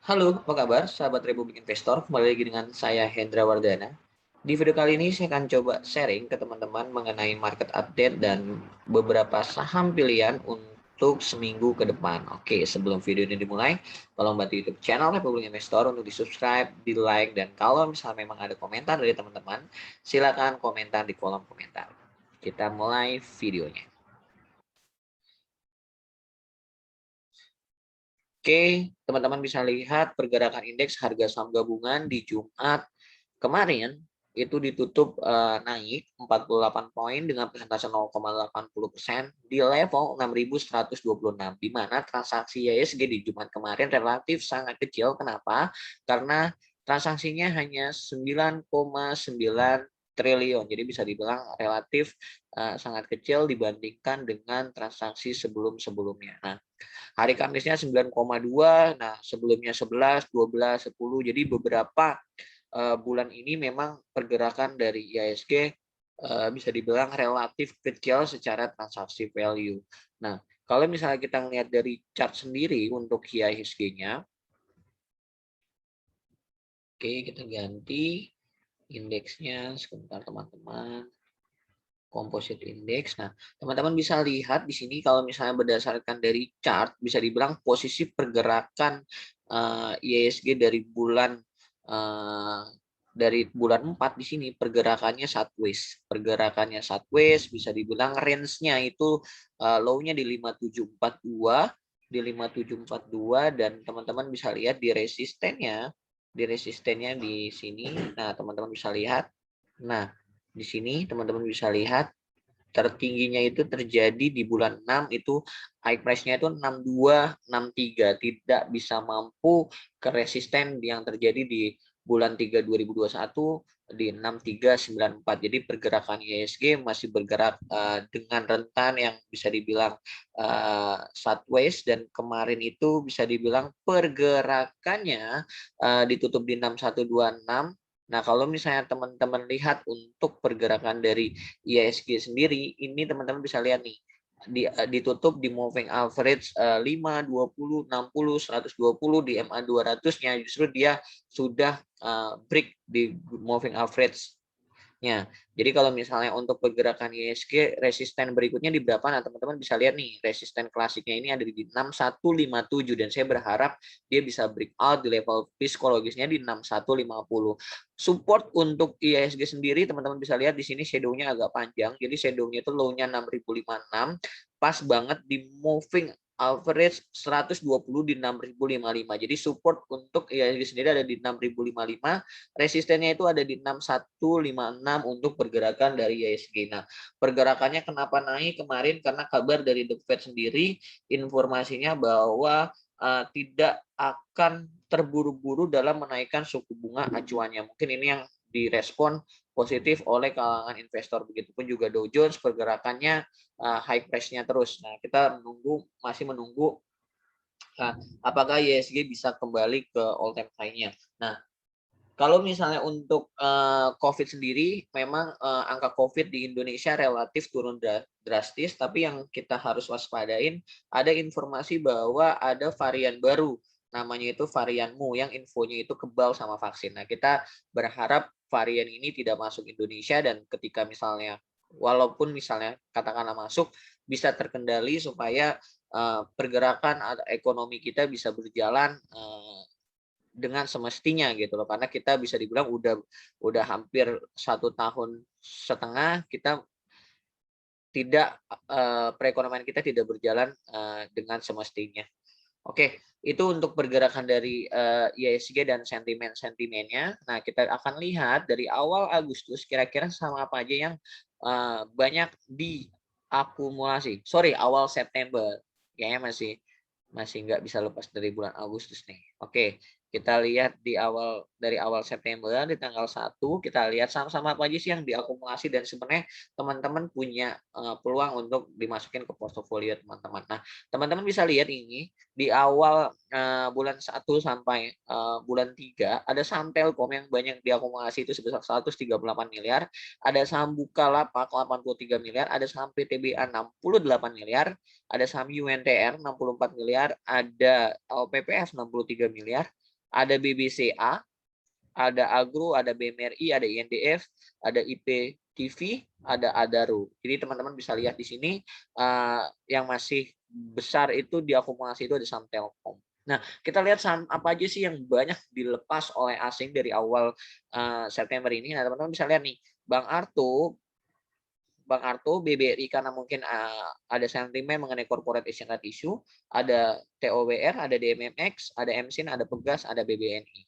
Halo, apa kabar sahabat Republik Investor? Kembali lagi dengan saya Hendra Wardana. Di video kali ini saya akan coba sharing ke teman-teman mengenai market update dan beberapa saham pilihan untuk seminggu ke depan. Oke, sebelum video ini dimulai, tolong bantu YouTube channel Republik Investor untuk di-subscribe, di-like, dan kalau misalnya memang ada komentar dari teman-teman, silakan komentar di kolom komentar. Kita mulai videonya. Oke, teman-teman bisa lihat pergerakan indeks harga saham gabungan di Jumat kemarin itu ditutup naik 48 poin dengan persentase 0,80% di level 6.126, di mana transaksi IHSG di Jumat kemarin relatif sangat kecil. Kenapa? Karena transaksinya hanya 9,9 triliun. Jadi bisa dibilang relatif sangat kecil dibandingkan dengan transaksi sebelum-sebelumnya. Nah, hari Kamisnya 9,2, nah sebelumnya 11, 12, 10. Jadi beberapa bulan ini memang pergerakan dari IHSG bisa dibilang relatif kecil secara transaksi value. Nah, kalau misalnya kita lihat dari chart sendiri untuk IHSG-nya, oke kita ganti indeksnya sebentar teman-teman. Composite Index. Nah, teman-teman bisa lihat di sini kalau misalnya berdasarkan dari chart bisa dibilang posisi pergerakan IHSG uh, dari bulan 4 di sini pergerakannya sideways. Pergerakannya sideways bisa dibilang range-nya itu low-nya di 5742 dan teman-teman bisa lihat di resistennya di sini. Nah, teman-teman bisa lihat. Nah, di sini teman-teman bisa lihat tertingginya itu terjadi di bulan 6 itu high price-nya itu 62, 63, tidak bisa mampu ke resisten yang terjadi di bulan 3 2021 di 6394. Jadi pergerakan IHSG masih bergerak dengan rentan yang bisa dibilang sideways, dan kemarin itu bisa dibilang pergerakannya ditutup di 6126. Nah, kalau misalnya teman-teman lihat untuk pergerakan dari IHSG sendiri, ini teman-teman bisa lihat nih, ditutup di moving average 5, 20, 60, 120, di MA 200-nya justru dia sudah break di moving average. Jadi kalau misalnya untuk pergerakan IHSG resisten berikutnya di berapa? Nah, teman-teman bisa lihat nih, resisten klasiknya ini ada di 6157 dan saya berharap dia bisa breakout di level psikologisnya di 6150. Support untuk IHSG sendiri teman-teman bisa lihat di sini shadow-nya agak panjang. Jadi shadow-nya itu low-nya 6056, pas banget di moving average 120 di 6055. Jadi support untuk IHSG sendiri ada di 6055, resistennya itu ada di 6156 untuk pergerakan dari IHSG. Nah, pergerakannya kenapa naik kemarin? Karena kabar dari The Fed sendiri informasinya bahwa tidak akan terburu-buru dalam menaikkan suku bunga acuannya. Mungkin ini yang direspon positif oleh kalangan investor. Begitupun juga Dow Jones pergerakannya high price-nya terus. Nah, kita masih menunggu apakah IHSG bisa kembali ke all time high-nya. Nah, kalau misalnya untuk COVID sendiri, memang angka COVID di Indonesia relatif turun drastis, tapi yang kita harus waspadain, ada informasi bahwa ada varian baru, namanya itu varian Mu, yang infonya itu kebal sama vaksin. Nah, kita berharap varian ini tidak masuk Indonesia, dan ketika misalnya, walaupun misalnya katakanlah masuk, bisa terkendali supaya pergerakan ekonomi kita bisa berjalan dengan semestinya gitu loh, karena kita bisa dibilang udah hampir 1,5 tahun kita tidak perekonomian kita tidak berjalan dengan semestinya. Oke, itu untuk pergerakan dari IHSG dan sentimennya. Nah, kita akan lihat dari awal Agustus kira-kira sama apa aja yang banyak diakumulasi. Sorry, awal September. Kayaknya masih masih nggak bisa lepas dari bulan Agustus nih. Oke, kita lihat dari awal September di tanggal 1 kita lihat sama-sama apa aja sih yang diakumulasi, dan sebenarnya teman-teman punya peluang untuk dimasukin ke portofolio teman-teman. Nah, teman-teman bisa lihat ini di awal bulan 1 sampai bulan 3 ada saham Telkom yang banyak diakumulasi itu sebesar 138 miliar, ada saham Bukalapak 83 miliar, ada saham PTBA 68 miliar, ada saham UNTR 64 miliar, ada LPPF 63 miliar, ada BBCA, ada Agro, ada BMRI, ada INDF, ada IPTV, ada Adaro. Jadi teman-teman bisa lihat di sini yang masih besar itu diakumulasi itu ada saham Telkom. Nah, kita lihat saham apa aja sih yang banyak dilepas oleh asing dari awal September ini. Nah, teman-teman bisa lihat nih, Bang Arto, BBRI karena mungkin ada sentimen mengenai corporate Asian rights issue, ada TOWR, ada DMMX, ada MSIN, ada Pegas, ada BBNI.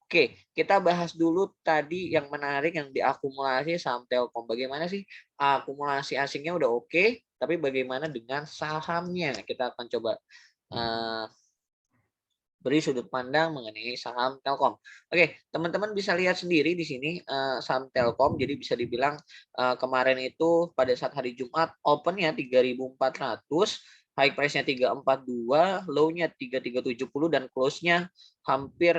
Oke, kita bahas dulu tadi yang menarik yang diakumulasi saham Telkom. Bagaimana sih akumulasi asingnya udah oke, tapi bagaimana dengan sahamnya? Kita akan coba beri sudut pandang mengenai saham Telkom. Oke, teman-teman bisa lihat sendiri di sini saham Telkom. Jadi bisa dibilang kemarin itu pada saat hari Jumat opennya 3.400, high price-nya 342, low-nya 3.370 dan close-nya hampir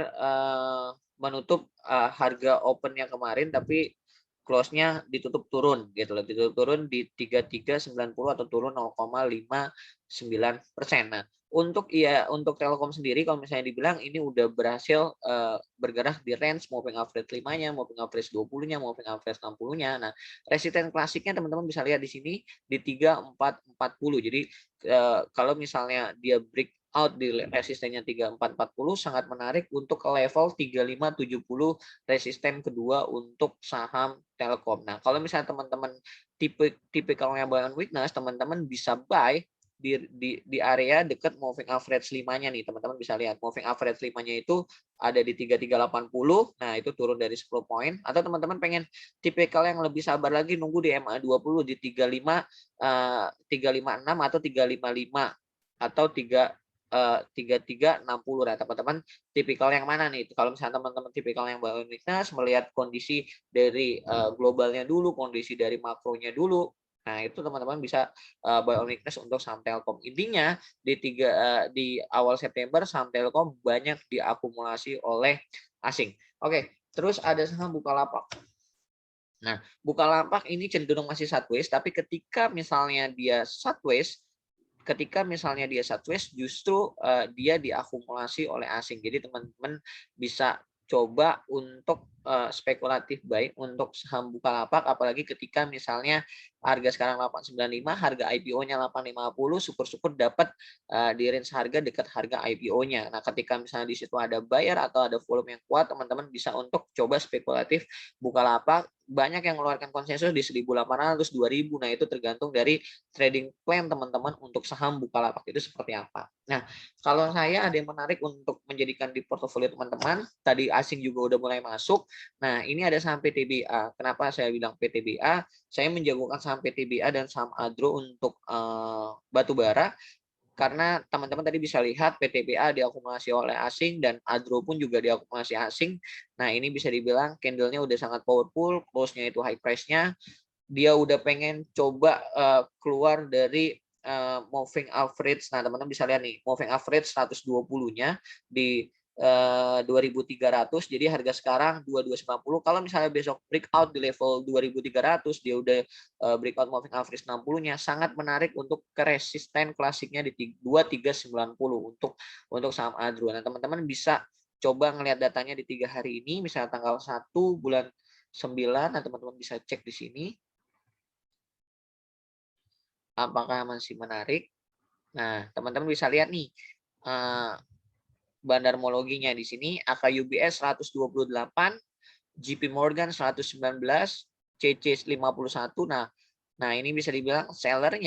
menutup harga open-nya kemarin, tapi close-nya ditutup turun gitu loh, ditutup turun di 3390 atau turun 0,59%. Nah, untuk Telkom sendiri kalau misalnya dibilang ini udah berhasil bergerak di range moving average 5-nya, moving average 20-nya, moving average 60-nya. Nah, resisten klasiknya teman-teman bisa lihat di sini di 3440. Jadi kalau misalnya dia break out di resistennya 3440 sangat menarik untuk ke level 3570 resisten kedua untuk saham Telkom. Nah, kalau misalnya teman-teman tipikalnya buy on weakness, teman-teman bisa buy di area dekat moving average 5-nya nih, teman-teman bisa lihat moving average 5-nya itu ada di 3380. Nah, itu turun dari 10 poin. Atau teman-teman pengen tipikal yang lebih sabar lagi nunggu di MA20 di 356 atau 355 atau 3360. Nah, teman-teman tipikal yang mana nih? Kalau misalnya teman-teman tipikal yang buy on weakness, melihat kondisi dari globalnya dulu, kondisi dari makronya dulu. Nah, itu teman-teman bisa buy on weakness untuk saham Telkom. Intinya di awal September saham Telkom banyak diakumulasi oleh asing. Oke, terus ada saham Bukalapak. Nah, Bukalapak ini cenderung masih sideways, tapi ketika misalnya dia sideways, justru dia diakumulasi oleh asing. Jadi teman-teman bisa coba untuk spekulatif baik untuk saham Bukalapak, apalagi ketika misalnya harga sekarang 895, harga IPO-nya 850, syukur-syukur dapat di range harga dekat harga IPO-nya. Nah, ketika misalnya di situ ada buyer atau ada volume yang kuat, teman-teman bisa untuk coba spekulatif Bukalapak. Banyak yang mengeluarkan konsensus di 1.800, 2.000. Nah, itu tergantung dari trading plan teman-teman untuk saham Bukalapak itu seperti apa. Nah, kalau saya ada yang menarik untuk menjadikan di portofolio teman-teman, tadi asing juga udah mulai masuk. Nah, ini ada saham PTBA. Kenapa saya bilang PTBA? Saya menjagokan saham PTBA dan saham Adro untuk batubara. Karena teman-teman tadi bisa lihat PTBA diakumulasi oleh asing dan Adro pun juga diakumulasi asing. Nah, ini bisa dibilang candle-nya udah sangat powerful, close-nya itu high price-nya. Dia udah pengen coba keluar dari moving average. Nah, teman-teman bisa lihat nih, moving average 120-nya di 2.300. Jadi harga sekarang 2.290. Kalau misalnya besok breakout di level 2.300, dia udah breakout moving average 60-nya, sangat menarik untuk ke resisten klasiknya di 2.390 untuk saham Adro. Nah, teman-teman bisa coba ngelihat datanya di 3 hari ini, misalnya tanggal 1 bulan 9. Nah, teman-teman bisa cek di sini apakah masih menarik. Nah, teman-teman bisa lihat nih bandarmologinya di sini, AKUBS 128, JP Morgan 119, CC 51. Nah, ini bisa dibilang seller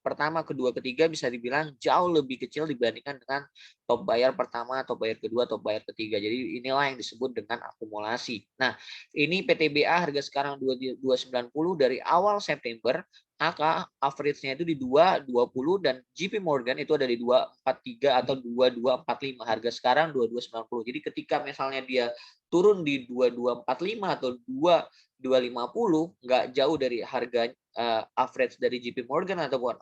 pertama, kedua, ketiga bisa dibilang jauh lebih kecil dibandingkan dengan top buyer pertama, top buyer kedua, top buyer ketiga. Jadi inilah yang disebut dengan akumulasi. Nah, ini PTBA harga sekarang 2.290 dari awal September, maka average-nya itu di 2.20 dan JP Morgan itu ada di 2.43 atau 2.245. Harga sekarang 2.290. Jadi ketika misalnya dia turun di 2.245 atau 2.250, nggak jauh dari harga average dari JP Morgan ataupun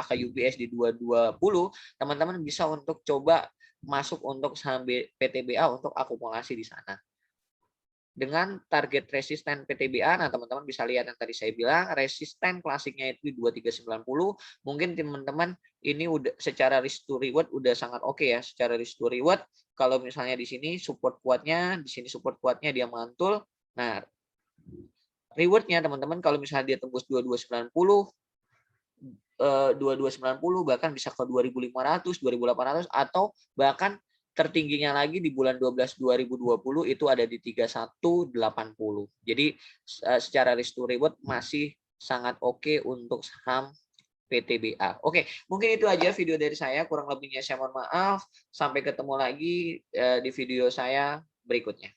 AKUBS di 220, teman-teman bisa untuk coba masuk untuk saham PTBA untuk akumulasi di sana. dengan target resisten PTBA. Nah, teman-teman bisa lihat yang tadi saya bilang, resisten klasiknya itu di 2390. Mungkin teman-teman ini udah secara risk to reward udah sangat oke ya. Secara risk to reward, kalau misalnya di sini support kuatnya, di sini support kuatnya dia mantul. Nah, rewardnya teman-teman kalau misalnya dia tembus 2290, 2290 bahkan bisa ke 2500, 2800 atau bahkan tertingginya lagi di bulan 12 2020 itu ada di 3180. Jadi secara risk to reward masih sangat oke untuk saham PTBA. Oke, mungkin itu aja video dari saya. Kurang lebihnya saya mohon maaf. Sampai ketemu lagi di video saya berikutnya.